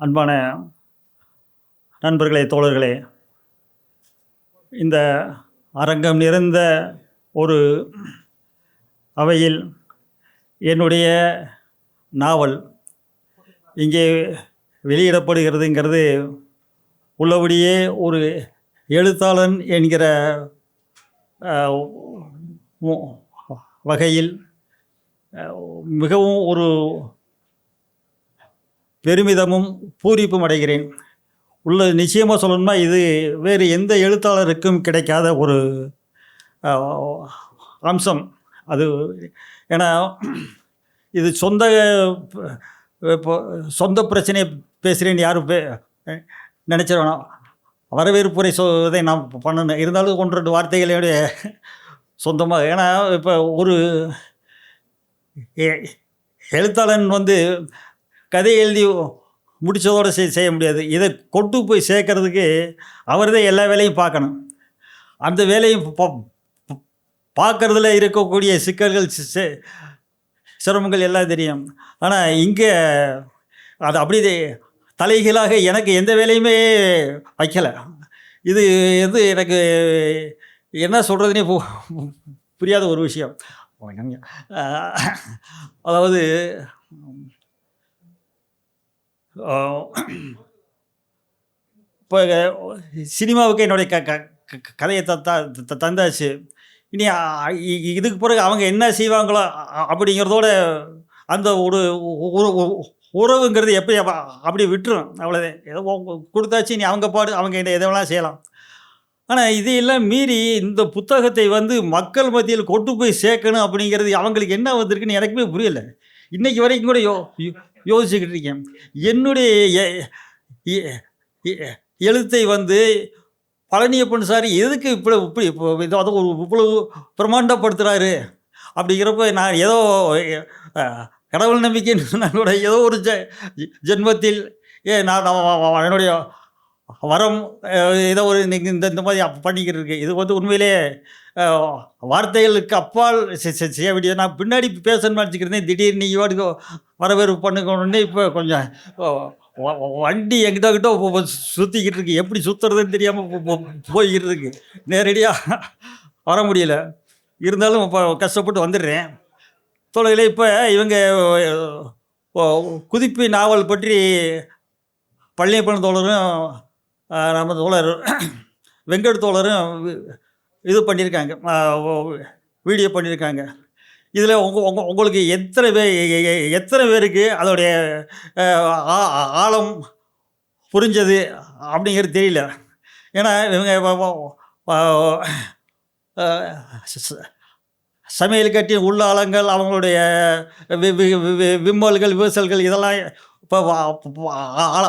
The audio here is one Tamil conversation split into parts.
அன்பான நண்பர்களே, தோழர்களே, இந்த அரங்கம் நிறைந்த ஒரு அவையில் என்னுடைய நாவல் இங்கே வெளியிடப்படுகிறதுங்கிறது உள்ளபடியே ஒரு எழுத்தாளன் என்கிற வகையில் மிகவும் ஒரு பெருமிதமும் பூரிப்பும் அடைகிறேன். நிச்சயமாக சொல்லணும்னா இது வேறு எந்த எழுத்தாளருக்கும் கிடைக்காத ஒரு அம்சம் அது. ஏன்னா இது சொந்த பிரச்சனையை பேசுகிறேன்னு யாரும் நினச்சிடணும். வரவேற்புரை இதை நான் பண்ணணும். இருந்தாலும் 1-2 வார்த்தைகளுடைய சொந்தமாக. ஏன்னா இப்போ ஒரு எழுத்தாளன் கதை எழுதி முடித்ததோடு செய்ய முடியாது. இதை கொண்டு போய் சேர்க்கறதுக்கு அவர் தான் எல்லா வேலையும் பார்க்கணும். அந்த வேலையும் பார்க்குறதுல இருக்கக்கூடிய சிக்கல்கள், சிரமங்கள் எல்லாம் தெரியும். ஆனால் இங்கே அது அப்படி தலைகீழாக எனக்கு எந்த வேலையுமே வைக்கலை. இது எனக்கு என்ன சொல்கிறதுனே புரியாத ஒரு விஷயம். அதாவது இப்போ சினிமாவுக்கு என்னுடைய கதையை தந்தாச்சு. இனி இதுக்கு பிறகு அவங்க என்ன செய்வாங்களோ அப்படிங்கிறதோட அந்த ஒரு உறவுங்கிறது எப்படி அப்படி விட்டுரும். அவ்வளோதான். ஏதோ கொடுத்தாச்சு, இனி அவங்க பாடு, அவங்க எதெல்லாம் செய்யலாம். ஆனால் இதையெல்லாம் மீறி இந்த புத்தகத்தை மக்கள் மத்தியில் கொண்டு போய் சேர்க்கணும் அப்படிங்கிறது அவங்களுக்கு என்ன வந்திருக்குன்னு எனக்குமே புரியலை. இன்றைக்கி வரைக்கும் கூட யோசிச்சுக்கிட்டு இருக்கேன். என்னுடைய எழுத்தை பழனியப்பன் சார் எதுக்கு இப்படி இவ்வளவு பிரமாண்டப்படுத்துகிறாரு அப்படிங்கிறப்ப நான் ஏதோ கடவுள் நம்பிக்கைன்னு கூட ஏதோ ஒரு ஜென்மத்தில் என்னுடைய வரம் ஏதோ ஒரு இந்த மாதிரி பண்ணிக்கிட்டு இருக்கு. இது உண்மையிலே வார்த்தைகளுக்கு அப்பால் செய்ய வேண்டியது. நான் பின்னாடி பேசணும்னு நினச்சிக்கிறேன். திடீர்னு நீங்கள் வாட்டுக்கு வரவேற்பு பண்ணுக்கணுன்னே இப்போ கொஞ்சம் வண்டி எங்கிட்ட சுற்றிக்கிட்டு இருக்கு. எப்படி சுற்றுறதுன்னு தெரியாமல் போய்கிட்டு இருக்கு. நேரடியாக வர முடியல. இருந்தாலும் இப்போ கஷ்டப்பட்டு வந்துடுறேன். தொலைவில் இப்போ இவங்க குதிப்பி நாவல் பற்றி பழனியப்பன் தோழரும் நம்ம தோழர் வெங்கட் தோழரும் இது பண்ணியிருக்காங்க, வீடியோ பண்ணியிருக்காங்க. இதில் உங்களுக்கு எத்தனை பேருக்கு அதோடைய ஆழம் புரிஞ்சது அப்படிங்கிறது தெரியல. ஏன்னா இவங்க சமையல் கட்டிய உள்ளாளங்கள், அவங்களுடைய விம்மல்கள், விவசல்கள் இதெல்லாம் இப்போ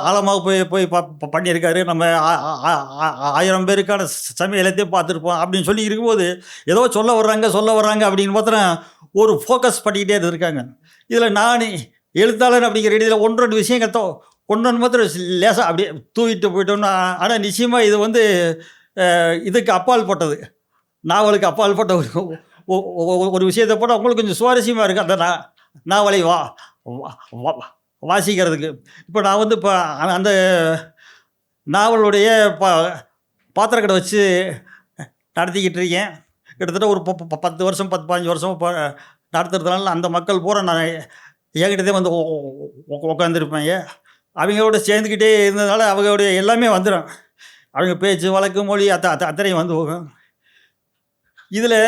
ஆழமாக போய் பண்ணியிருக்காரு. நம்ம 1000 பேருக்கான சமையலத்தையும் பார்த்துருப்போம் அப்படின்னு சொல்லி இருக்கும்போது ஏதோ சொல்ல வர்றாங்க அப்படின்னு பார்த்தோன்னா ஒரு ஃபோக்கஸ் பண்ணிக்கிட்டே இருக்காங்க. இதில் நான் எழுத்தாளர் அப்படிங்கிற இடையில் 1-2 விஷயங்கள் ஒன்று மாத்திரம் லேசாக அப்படியே தூக்கிட்டு போயிட்டோம்னா. ஆனால் நிச்சயமாக இது இதுக்கு அப்பால் போட்டது, நாவலுக்கு அப்பால் போட்ட ஒரு விஷயத்தை போட்டால் உங்களுக்கு கொஞ்சம் சுவாரஸ்யமாக இருக்குது அந்த நாவலை வாசிக்கிறதுக்கு. இப்போ நான் இப்போ அந்த நாவலுடைய பாத்திரக்கடை வச்சு நடத்திக்கிட்டு இருக்கேன். கிட்டத்தட்ட ஒரு 10 வருஷம் 15 வருஷம் இப்போ நடத்துறதுனால அந்த மக்கள் பூரா நான் என்கிட்டதே உட்காந்துருப்பேங்க. அவங்களோட சேர்ந்துக்கிட்டே இருந்ததுனால அவங்களுடைய எல்லாமே வந்துடும். அவங்க பேச்சு, வழக்கு, மொழி அத்தனையும் போகும். இதில்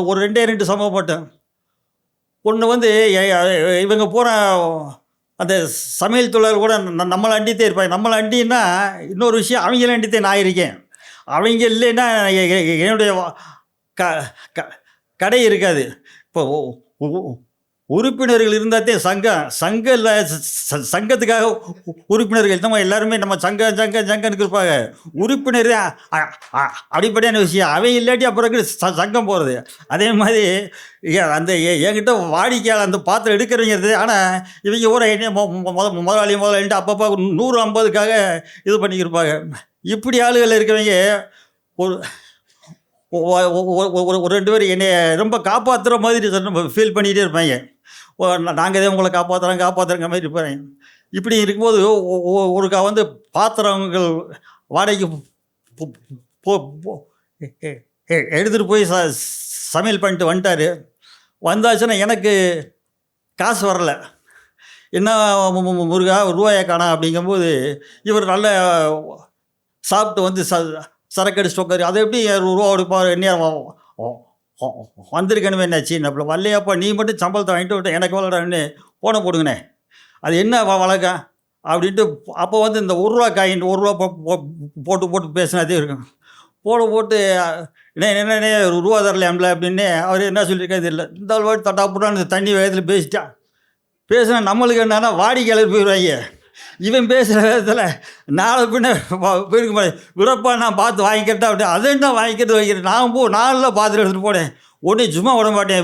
ஒரு 2 சம்பவப்பட்டேன். ஒன்று இவங்க போகிற அந்த சமையல் தொழில் கூட நம்மளை அண்டித்தே இருப்பாங்க. நம்மளை அண்டின்னா இன்னொரு விஷயம், அவங்கள அண்டித்தே நான் இருக்கேன். அவங்க இல்லைன்னா என்னுடைய கடை இருக்காது. இப்போ உறுப்பினர்கள் இருந்தாத்தே சங்கத்துக்காக உறுப்பினர்கள் நம்ம எல்லாருமே நம்ம சங்கன்னு இருப்பாங்க. உறுப்பினர் அடிப்படையான விஷயம். அவை இல்லாட்டி அப்புறம் சங்கம் போகிறது. அதே மாதிரி அந்த என்கிட்ட வாடிக்கையாளர் அந்த பாத்திரம் எடுக்கிறவங்கிறது. ஆனால் இவங்க முதலாளின்ட்டு அப்பப்போ 100-50க்காக இது பண்ணிக்கிருப்பாங்க. இப்படி ஆளுகள் இருக்கிறவங்க ஒரு 2 பேர் என்னை ரொம்ப காப்பாற்றுற மாதிரி ஃபீல் பண்ணிகிட்டே இருப்பாங்க. நாங்கள் தான் உங்களை காப்பாற்றுறோங்க மாதிரி இருப்பாங்க. இப்படி இருக்கும்போது ஒருக்கா வந்து பாத்திரங்கள் வாடகைக்கு எடுத்துகிட்டு போய் சமையல் பண்ணிட்டு வந்துட்டார். வந்தாச்சுன்னா எனக்கு காசு வரல. என்ன முருகா ரூபாயை காணோம் அப்படிங்கும்போது, இவர் நல்ல சாப்பிட்டு வந்து சரக்கு அடிச்சுட்டு உட்காரு. அதை எப்படி ரூபா கொடுப்பார்? என்ன வந்திருக்கணுமே என்னாச்சு? நம்மள வரலையாப்பா, நீ மட்டும் சம்பளத்தை வாங்கிட்டு விட்டு எனக்கு வரலடான்னு போன போடுங்கண்ணே. அது என்ன வழக்கம் அப்படின்ட்டு அப்போ வந்து இந்த ரூபா காயின் ரூபா போட்டு போட்டு பேசினாதே இருக்கும். போட்டு என்ன ரூபா தரலையாம்ல அப்படின்னு அவர் என்ன சொல்லியிருக்காது இல்லை. இந்த வாட்டி தட்டாப்புட்டான்னு தண்ணி வேகத்தில் பேசினா நம்மளுக்கு என்னன்னா வாடிக்கையாளர் போயிடுவாங்க. இவன் பேசுகிற விதத்தில் நாளை பின்ன போயிருக்க மாதிரி விடப்பா நான் பார்த்து வாங்கிக்கிறேன் அப்படி அதை என்ன வாங்கிக்கிறது வைக்கிறேன். நான் நாளில் பார்த்துட்டு எடுத்துகிட்டு போனேன். ஒன்றே சும்மா விட மாட்டேன்.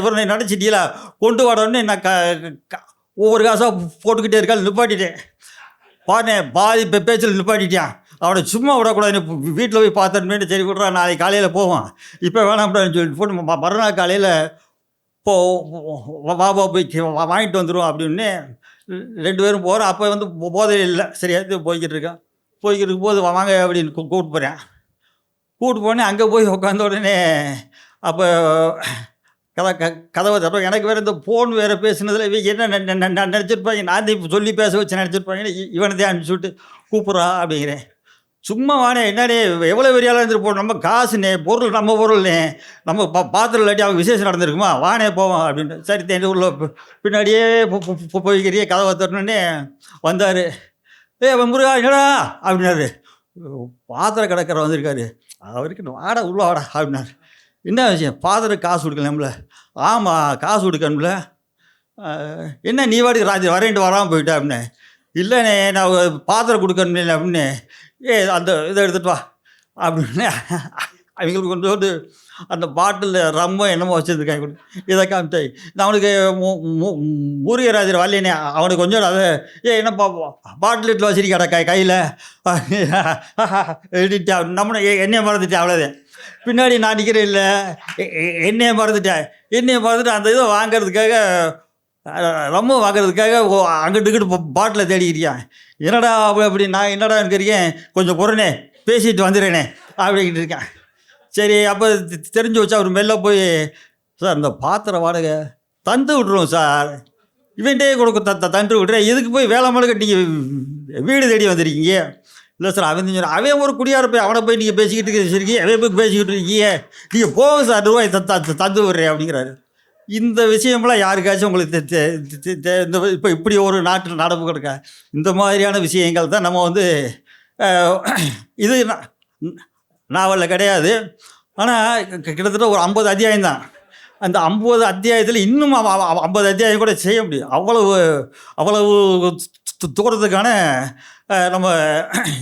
இவரை நினச்சிட்டீங்களா கொண்டு வாடன்னு நான் ஒவ்வொரு காசாக போட்டுக்கிட்டே இருக்காது நிப்பாட்டிட்டேன். பாட்டேன் பாதி பேச்சில் நிப்பாட்டிட்டான். அவனை சும்மா விடக்கூடாது. வீட்டில் போய் பார்த்தேன்னு சரி விட்றான், நாளைக்கு காலையில் போவான், இப்போ வேணாம்டான்னு சொல்லிட்டு போட்டு மறுநாள் காலையில் பாபா போய் வாங்கிட்டு வந்துடும் அப்படின்னு 2 பேரும் போகிறோம். அப்போ வந்து போதையில் இல்லை, சரியா போய்கிட்டு இருக்கான். போய்கிட்டு இருக்கும்போது வாங்க அப்படின்னு கூப்பிட்டு போகிறேன். கூப்பிட்டு போனேன். அங்கே போய் உட்காந்த உடனே அப்போ கதவை தரோம். எனக்கு வேறு இந்த ஃபோன் வேறு பேசுனதில் என்ன நினச்சிருப்பாங்க, நான் இப்போ சொல்லி பேச வச்சு நினச்சிருப்பாங்க. இவனதே அனுப்பிச்சி விட்டு கூப்பிட்றா அப்படிங்கிறேன். சும்மா வானே என்னடே எவ்வளோ பெரியாலும் இருந்துட்டு போகணும், நம்ம காசுனே பொருள் நம்ம பொருள்னே நம்ம பாத்திரம் இல்லாட்டி அவங்க விசேஷம் நடந்திருக்குமா, வானே போவோம் அப்படின்ட்டு. சரி தேடி உள்ள பின்னாடியே போய்க்கிறியே. கதவை தரணுன்னே வந்தார். முருகா என்னடா அப்படின்னாரு. பாத்திரம் கிடக்கிற வந்திருக்காரு. அவருக்கு வாடா உள்ள வாடா அப்படின்னாரு. என்ன விஷயம்? பாத்திரம் காசு கொடுக்கலாம்ல. ஆமாம் காசு கொடுக்கணும்ல. என்ன நீ வாடி ராஜி வரேன்ட்டு வராமல் போயிட்டா அப்படின்னு. இல்லைண்ணே நான் பாத்திரம் கொடுக்கணும் இல்லை அப்படின்னு. அந்த இதை எடுத்துகிட்டு வா அப்படின்னு அவங்களுக்கு கொண்டு வந்து அந்த பாட்டிலில் ரொம்ப என்னமோ வச்சுருக்காங்க. இதை காமிச்சாய் நான் அவனுக்கு முருகராஜர் வரலேனே. அவனுக்கு கொஞ்சம் அதை என்னப்பா பாட்டில் இட்டு வச்சிருக்காடா கையில் எடுத்துட்டா. நம்ம என்னையை மறந்துட்டேன் அவ்வளோதான். பின்னாடி நான் நிற்கிறேன் இல்லை, என்னையை மறந்துட்டு அந்த இதை வாங்கிறதுக்காக ரொம்ப வாங்கிறதுக்காக அங்கிட்டு பாட்டில் தேடிக்கிறியான். என்னடா அப்படி நான் என்னடா இருக்கிறேன், கொஞ்சம் பொறுனே பேசிட்டு வந்துடுறேனே அப்படின்ட்டு இருக்கேன். சரி அப்போ தெரிஞ்சு வச்சா அவர் மெல்ல போய், சார் இந்த பாத்திர வாடகை தந்து விட்ருவோம் சார், இவன்ட்டே கொடுக்க தந்து விட்றேன், இதுக்கு போய் வேலை மலை கட்டி வீடு தேடி வந்திருக்கீங்க. இல்லை சார் அவன் ஒரு குடியார போய் அவனை போய் நீங்கள் பேசிக்கிட்டு இருக்கீங்க, அவன் போய் பேசிக்கிட்டு இருக்கீங்க, நீங்கள் போங்க சார் ரூபாய் தந்து விட்றேன் அப்படிங்கிறாரு. இந்த விஷயம்லாம் யாருக்காச்சும் உங்களுக்கு இந்த இப்போ இப்படி ஒரு நாட்டில் நடப்பு கிடக்க இந்த மாதிரியான விஷயங்கள் தான் நம்ம வந்து இது நாவலில் கிடையாது. ஆனால் கிட்டத்தட்ட ஒரு 50 அத்தியாயம் தான். அந்த 50 அத்தியாயத்தில் இன்னும் 50 அத்தியாயம் கூட செய்ய முடியும். அவ்வளவு தூரத்துக்கான நம்ம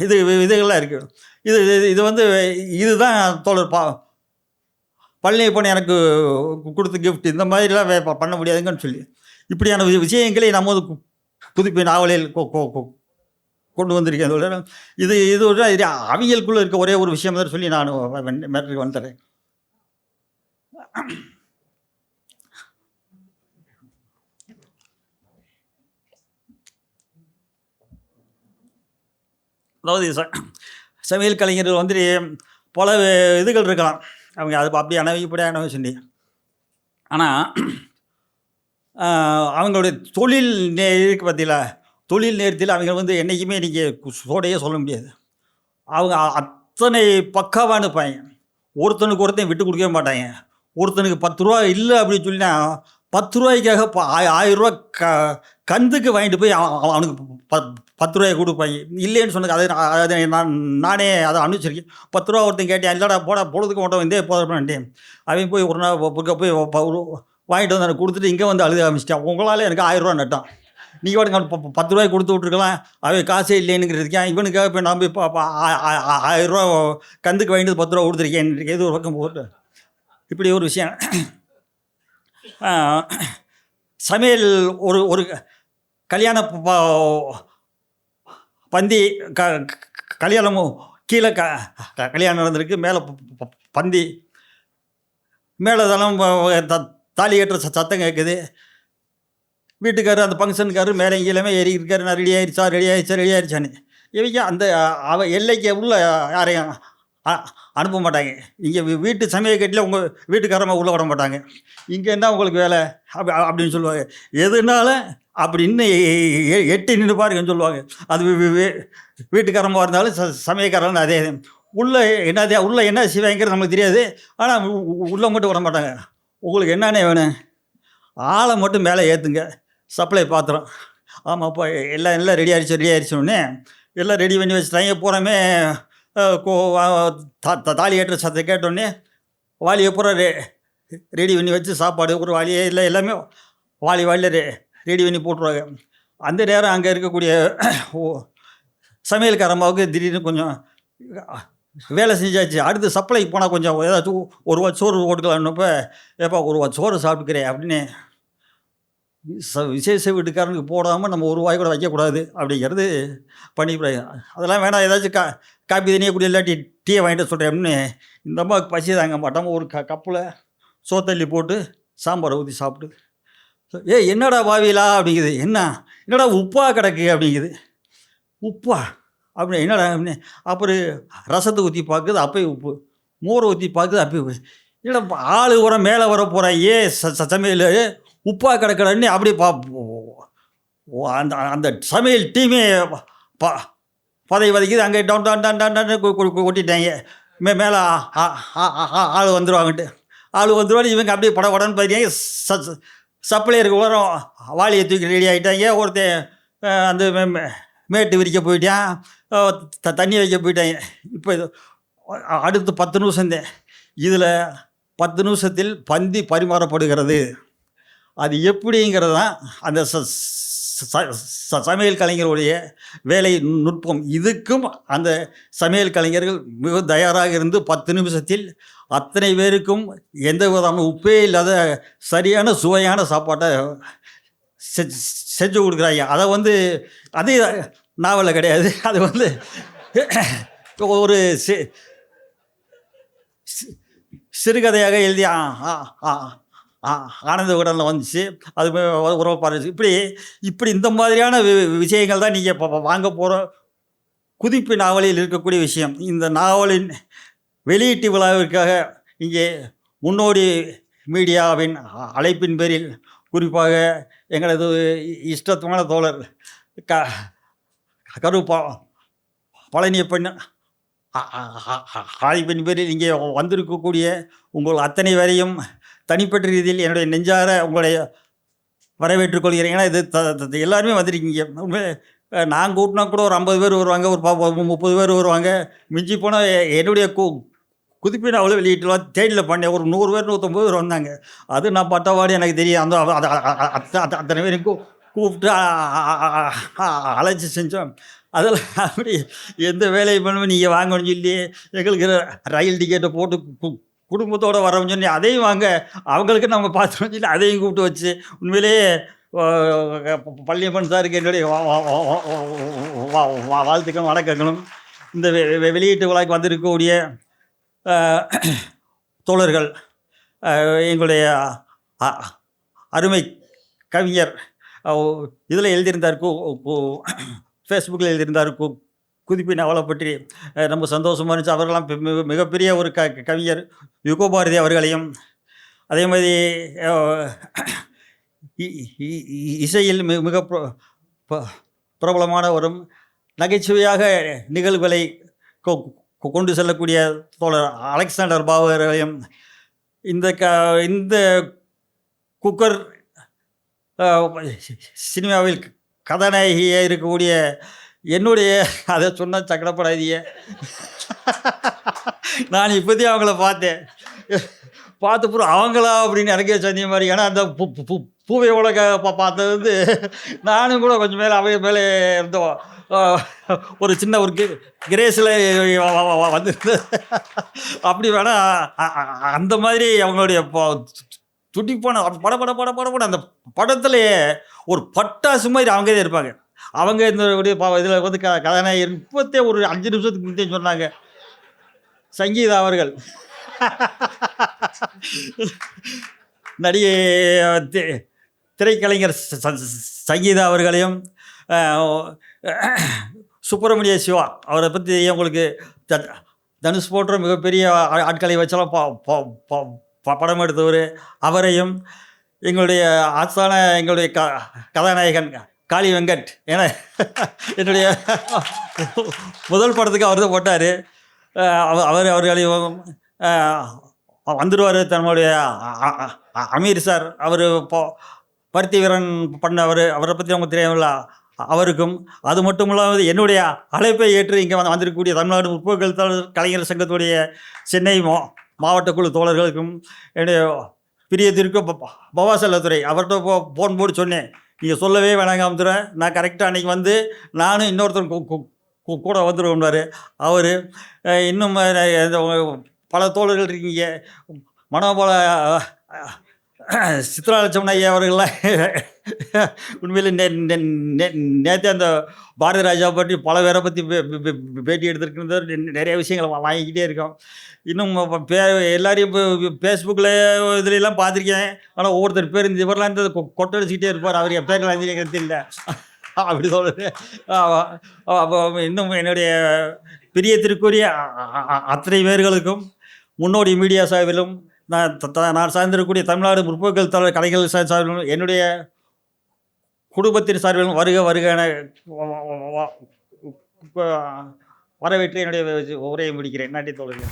இதுகள்லாம் இருக்குது. இது வந்து இதுதான் தோழர் பழனியப்பன் எனக்கு கொடுத்த கிஃப்ட். இந்த மாதிரிலாம் பண்ண முடியாதுங்கன்னு சொல்லி இப்படியான விஷயங்களை நம்ம வந்து புதுப்பை நாவலில் கொண்டு வந்திருக்கேன். இது ஒரு அவங்களுக்குள்ளே இருக்க ஒரே ஒரு விஷயம் தான் சொல்லி நான் மேட்டருக்கு வந்துடுறேன். அதாவது சமையல் கலைஞர்கள் வந்து பல இதுகள் இருக்கலாம். அவங்க அது அப்படி அணவி இப்படி அணவி சொல்லி, ஆனால் அவங்களுடைய தொழில் இருக்கு பார்த்தீங்களா, தொழில் நேரத்தில் அவங்க வந்து என்றைக்குமே நீங்கள் சோடையே சொல்ல முடியாது. அவங்க அத்தனை பக்காவாக இருப்பாங்க. ஒருத்தனுக்கு ஒருத்தன் விட்டு கொடுக்கவே மாட்டாங்க. ஒருத்தனுக்கு 10 ரூபா இல்லை அப்படின்னு சொல்லினா 10 ரூபாய்க்காக 1000 ரூபா கந்துக்கு வாங்கிட்டு போய் அவனுக்கு 10 ரூபாயை கொடுப்பாங்க. இல்லைன்னு சொன்னது அதை நானே அதை அனுப்பிச்சிருக்கேன். 10 ரூபா ஒருத்தன் கேட்டேன், இல்லைடா போடா பொழுதுக்கு மட்டும் வந்தே போதப்பேன். அவன் போய் ஒரு நாள் போய் வாங்கிட்டு வந்து எனக்கு கொடுத்துட்டு இங்கே வந்து அழுத ஆரம்பிச்சிட்டான். உங்களால் எனக்கு 1000 ரூபா நட்டான். நீங்கள் வாட்டுங்க 10 ரூபாய்க்கு கொடுத்து விட்ருக்கலாம், அவன் காசே இல்லைன்னுங்கிறதுக்கேன். இவனுக்காக இப்போ நான் இப்போ 1000 ரூபா கந்துக்கு வாங்கிட்டு 10 ரூபா கொடுத்துருக்கேன். எது ஒரு பக்கம் போட்டு இப்படி ஒரு விஷயம். சமையல் ஒரு கல்யாண பந்தி கல்யாணமும் கீழே கல்யாணம் நடந்திருக்கு. மேலே பந்தி மேலே தளம் தாலி கட்டுற சத்தம் கேட்குது. வீட்டுக்காரர் அந்த ஃபங்க்ஷனுக்காரரு மேலே கீழே ஏறி இருக்காரு, நான் ரெடி ஆயிடுச்சான்னு இவங்க அந்த எல்லைக்கு உள்ள யாரையும் அனுப்ப மாட்டாங்க. இங்கே வீட்டு சமயக்கட்டில் உங்கள் வீட்டுக்காரமாக உள்ளே விட மாட்டாங்க. இங்கே என்ன உங்களுக்கு வேலை அப்படின்னு சொல்லுவாங்க. எதுனாலும் அப்படின்னு எட்டி நின்று பாருங்கன்னு சொல்லுவாங்க. அது வீட்டுக்காரமாக இருந்தாலும் சமயக்காரன் அதே உள்ளே என்ன செய்வாங்கிறது நமக்கு தெரியாது. ஆனால் உள்ளே மட்டும் விட மாட்டாங்க. உங்களுக்கு என்னென்ன வேணும், ஆளை மட்டும் மேலே ஏற்றுங்க, சப்ளை பாத்திரம். ஆமாப்பா எல்லாம் ரெடி ஆயிடுச்சோடனே எல்லாம் ரெடி பண்ணி வச்சுட்டாங்க. பூராமே தாலி ஏற்ற சத்தத்தை கேட்டோடனே வாளியை பூரா ரெடி பண்ணி வச்சு சாப்பாடு ஒரு வாளியே இல்லை எல்லாமே வாளியில் ரெடி பண்ணி போட்டுருவாங்க. அந்த நேரம் அங்கே இருக்கக்கூடிய சமையல்காரம்மாவுக்கு திடீர்னு கொஞ்சம் வேலை செஞ்சாச்சு. அடுத்து சப்ளைக்கு போனால் கொஞ்சம் ஏதாச்சும் ஒரு வாரம் சோறு போட்டுக்கலான்னப்போ, ஏப்பா ஒரு வாரம் சோறு சாப்பிட்டுக்கிறேன் அப்படின்னு விசேஷ வீட்டுக்காரனுக்கு போடாமல் நம்ம ஒரு வாய் கூட வைக்கக்கூடாது அப்படிங்கிறது பண்ணிவிடாங்க. அதெல்லாம் வேணாம், ஏதாச்சும் காப்பி தண்ணியை குடி இல்லாட்டி டீயை வாங்கிட்டு சொல்கிறேன் அப்படின்னு இந்த அம்மாவுக்கு பசி தாங்க மாட்டாமல் ஒரு கப்பில் சோத்தள்ளி போட்டு சாம்பாரை ஊற்றி சாப்பிட்டு, என்னடா பாவிலா அப்படிங்குது, என்னடா உப்பா கிடக்கு அப்படிங்குது. உப்பா அப்படி என்னடா அப்படின்னு அப்புறம் ரசத்தை ஊற்றி பார்க்குது, அப்பயும் உப்பு. மோரை ஊற்றி பார்க்குது, அப்பயும் உப்பு. என்னடா ஆள் உரம் மேலே வர போகிறேன் சமையல் உப்பா கிடக்கடன்னு அப்படி அந்த சமையல் டீமே பதவி வதைக்குது. அங்கே டவுன் கொட்டிட்டாங்க. மேலே ஆள் வந்துடுவாங்கன்ட்டு வந்துடுவாங்க. இவங்க அப்படியே படன்னு பார்த்தீங்க. சப்ளையருக்கு உரம் வாளியை தூக்கி ரெடி ஆகிட்டாங்க. ஒருத்தன் அந்த மேட்டு விரிக்க போயிட்டான், தண்ணி வைக்க போயிட்டாங்க. இப்போ இது அடுத்து 10 நிமிஷந்தேன். இதில் 10 நிமிஷத்தில் பந்தி பரிமாறப்படுகிறது. அது எப்படிங்கிறது தான் அந்த சமையல் கலைஞருடைய வேலை நுட்பம். இதுக்கும் அந்த சமையல் கலைஞர்கள் மிக தயாராக இருந்து 10 நிமிஷத்தில் அத்தனை பேருக்கும் எந்த விதமான உப்பே இல்லாத சரியான சுவையான சாப்பாட்டை செஞ்சு கொடுக்குறாங்க. அதை அது நாவலில் கிடையாது, அது ஒரு சிறுகதையாக எழுதி ஆனந்த விகடனில் வந்துச்சு. அது உறவு பாருச்சு. இப்படி இந்த மாதிரியான விஷயங்கள் தான் நீங்கள் இப்போ வாங்க போகிற குதிப்பு நாவலில் இருக்கக்கூடிய விஷயம். இந்த நாவலின் வெளியீட்டு விழாவிற்காக இங்கே முன்னோடி மீடியாவின் அழைப்பின் பேரில் குறிப்பாக எங்களது இஷ்டத்துமான தோழர் கரு பழனியப்பன் அழைப்பின் பேரில் இங்கே வந்திருக்கக்கூடிய உங்கள் அத்தனை பேரையும் தனிப்பட்ட ரீதியில் என்னுடைய நெஞ்சார உங்களுடைய வரவேற்றுக் கொள்கிறேன். ஏன்னா இது எல்லாருமே வந்திருக்கீங்க. நான் கூட்டினா கூட ஒரு 50 பேர் வருவாங்க, ஒரு 30 பேர் வருவாங்க. மிஞ்சி போனால் என்னுடைய குதிப்பின் அவ்வளோ வெளியிட்டுலாம் தேடியில் பண்ணேன். ஒரு 100 பேர் 150 பேர் வந்தாங்க. அது நான் பட்டவாடி எனக்கு தெரியும். அத்தனை பேரும் கூப்பிட்டு அழைச்சி செஞ்சோம். அதில் அப்படி எந்த வேலையை பண்ணுவோம் நீங்கள் வாங்கணும்னு சொல்லி எங்களுக்கு ரயில் டிக்கெட்டை போட்டு குடும்பத்தோடு வரவங்க சொல்லி அதையும் வாங்க, அவங்களுக்கு நம்ம பார்த்துன்னு சொல்லி அதையும் கூப்பிட்டு வச்சு உண்மையிலேயே பழனியப்பன் சாருக்கு என்னுடைய வாழ்த்துக்களும் வணக்கங்களும். இந்த வெளியீட்டு விழாக்கு வந்திருக்கக்கூடிய தோழர்கள், எங்களுடைய அருமை கவிஞர் இதில் எழுதியிருந்தார், ஃபேஸ்புக்கில் எழுதியிருந்தார் குதிப்பின் அவளை பற்றி ரொம்ப சந்தோஷமாக இருந்துச்சு. அவர்களெலாம் மிகப்பெரிய ஒரு கவிஞர் யுகோ பாரதி அவர்களையும், அதே மாதிரி இசையில் மிக பிரபலமான ஒரு நகைச்சுவையாக நிகழ்வுகளை கொண்டு செல்லக்கூடிய தோழர் அலெக்சாண்டர் பாபு அவர்களையும், இந்த குக்கர் சினிமாவில் கதாநாயகியாக இருக்கக்கூடிய என்னுடைய அதை சொன்ன சக்கடப்படாதிய நான் இப்போதையும் அவங்கள பார்த்து அவங்களா அப்படின்னு எனக்கே சொன்ன மாதிரி. ஏன்னா அந்த பூவை உலக பார்த்தது நானும் கூட கொஞ்சம் மேலே அவைய மேலே இருந்தோம். ஒரு சின்ன ஒரு கிரேஸில் வந்துருந்து அப்படி வேணால் அந்த மாதிரி அவங்களுடைய துடிப்பான பட அந்த படத்துலையே ஒரு பட்டாசு மாதிரி அவங்க தான் இருப்பாங்க. அவங்க இந்த இதில் கதாநாயகர் இப்போத்தே ஒரு 5 நிமிஷத்துக்கு முன்னே சொன்னாங்க, சங்கீதா அவர்கள் நடிகை திரைக்கலைஞர் சங்கீதா அவர்களையும் சுப்பிரமணிய சிவா அவரை பற்றி உங்களுக்கு தனுஷ் போன்ற மிகப்பெரிய ஆட்களை வச்செல்லாம் படம் எடுத்தவர் அவரையும் எங்களுடைய ஆஸ்தான எங்களுடைய கதாநாயகன் காளி வெங்கட் ஏன்னா என்னுடைய முதல் படத்துக்கு அவர் தான் போட்டார். அவர்களையும் வந்துடுவார். தன்னுடைய அமீர் சார் அவர் பருத்தி வீரன் பண்ணவர், அவரை பற்றி அவங்க தெரியாமல அவருக்கும், அது மட்டும் இல்லாமல் என்னுடைய அழைப்பை ஏற்று இங்கே வந்திருக்கக்கூடிய தமிழ்நாடு முற்போக்கு கலைஞர் சங்கத்துடைய சென்னை மாவட்ட குழு தோழர்களுக்கும் என்னுடைய பிரியத்திற்கும் பவா செல்லத்துறை அவர்கிட்ட ஃபோன் போட்டு சொன்னேன், நீங்கள் சொல்லவே வேணாங்க அமுத்துற, நான் கரெக்டாக அன்றைக்கி வந்து நானும் இன்னொருத்தர் கூட வந்துடுவோம்னார். அவர் இன்னும் பல தோழர்கள் இருக்கீங்க, மனோபல சித்ராலட்சுமண ஐயா அவர்கள்லாம் உண்மையில் நேற்று அந்த பாரதி ராஜா பற்றி பல பேரை பற்றி பேட்டி எடுத்துருக்கிறது, நிறைய விஷயங்களை வாங்கிக்கிட்டே இருக்கோம். இன்னும் எல்லாரையும் இப்போ ஃபேஸ்புக்கில் இதுலாம் பார்த்துருக்கேன். ஆனால் ஒவ்வொருத்தர் பேர் இந்த இவரெலாம் இந்த கொட்டடிச்சிக்கிட்டே இருப்பார், அவர் என் பேரெல்லாம் எனக்கு இல்லை அப்படி சொல்லுது. இன்னும் என்னுடைய பிரியத்திற்குரிய அத்தனை பேர்களுக்கும் முன்னோடி மீடியா சார்பிலும் நான் சார்ந்திருக்கக்கூடிய தமிழ்நாடு முற்போக்கு கலைகள் சார்பிலும் என்னுடைய குடும்பத்தின் சார்பிலும் வருக வருக என வரவேற்று என்னுடைய உரையை முடிக்கிறேன். நன்றி தோழர்களே.